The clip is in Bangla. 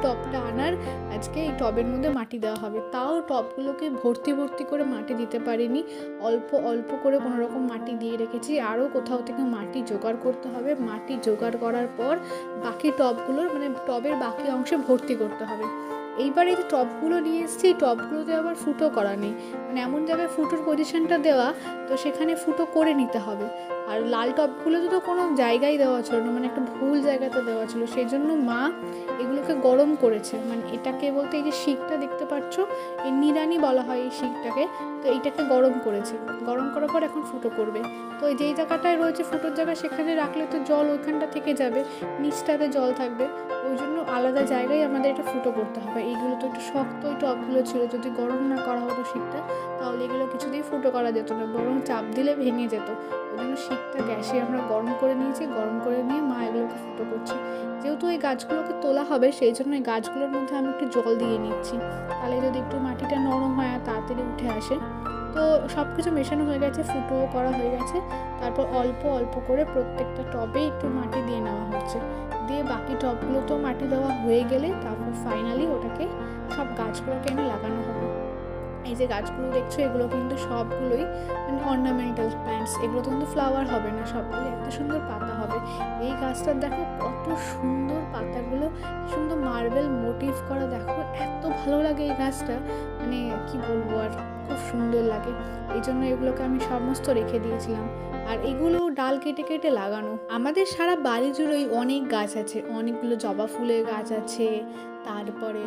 টবটা আনার, আজকে এই টবের মধ্যে মাটি দেওয়া হবে। তাও টবগুলোকে ভর্তি ভর্তি করে মাটি দিতে পারিনি, অল্প অল্প করে কোনো রকম মাটি দিয়ে রেখেছি। আরও কোথাও থেকে মাটি জোগাড় করতে হবে, মাটি জোগাড় করার পর বাকি টবগুলোর মানে টবের বাকি অংশে ভর্তি করতে হবে। এইবার এই যে টবগুলো নিয়ে এসেছি, এই টবগুলোতে আবার ফুটো করা নেই, মানে এমন জায়গায় ফুটোর পজিশনটা দেওয়া, তো সেখানে ফুটো করে নিতে হবে। আর লাল টবগুলোতে তো কোনো জায়গায় দেওয়া ছিল না, মানে একটা ভুল জায়গাতে দেওয়া ছিল, সেই জন্য মা এগুলোকে গরম করেছে। মানে এটাকে বলতে এই যে শিকটা দেখতে পাচ্ছ, এই নিড়ানি বলা হয় এই শিকটাকে, তো এইটাকে গরম করেছে। গরম করার পর এখন ফুটো করবে। তো এই যেই জায়গাটায় রয়েছে ফুটোর জায়গা, সেখানে রাখলে তো জল ওইখানটা থেকে যাবে, নিচটাতে জল থাকবে, ওই জন্য আলাদা জায়গায় আমাদের এটা ফুটো করতে হবে। এইগুলো তো একটু শক্ত ওই টবগুলো ছিল, যদি গরম না করা হতো শিকটা তাহলে এগুলো কিছুতেই ফুটো করা যেত না, বরং চাপ দিলে ভেঙে যেত। ওই জন্য শিকটা গ্যাসে আমরা গরম করে নিয়েছি, গরম করে নিয়ে মা এগুলোকে ফুটো করছে। যেহেতু এই গাছগুলোকে তোলা হবে, সেই জন্য এই গাছগুলোর মধ্যে আমি একটু জল দিয়ে নিচ্ছি, তাহলে যদি একটু মাটিটা নরম হয় আর তাড়াতাড়ি উঠে আসে। তো সব কিছু মেশানো হয়ে গেছে, ফুটোও করা হয়ে গেছে। তারপর অল্প অল্প করে প্রত্যেকটা টবে একটু মাটি দিয়ে নেওয়া হচ্ছে, দিয়ে বাকি টবগুলো তো মাটি দেওয়া হয়ে গেলে তারপর ফাইনালি ওটাকে সব গাছগুলোকে এনে লাগানো হবে। এই যে গাছগুলো দেখছো, এগুলো কিন্তু সবগুলোই মানে অর্নামেন্টাল প্ল্যান্টস, এগুলো তো কিন্তু ফ্লাওয়ার হবে না, সবগুলো এত সুন্দর পাতা হবে। এই গাছটার দেখো কত সুন্দর পাতাগুলো, সুন্দর মার্বেল মোটিভ করা, দেখো এত ভালো লাগে এই গাছটা, মানে কি বলবো আর, খুব সুন্দর লাগে। এই জন্য এগুলোকে আমি সমস্ত রেখে দিয়েছিলাম। আর এগুলো ডাল কেটে কেটে লাগানো। আমাদের সারা বাড়ি জুড়েই অনেক গাছ আছে, অনেকগুলো জবা ফুলের গাছ আছে, তারপরে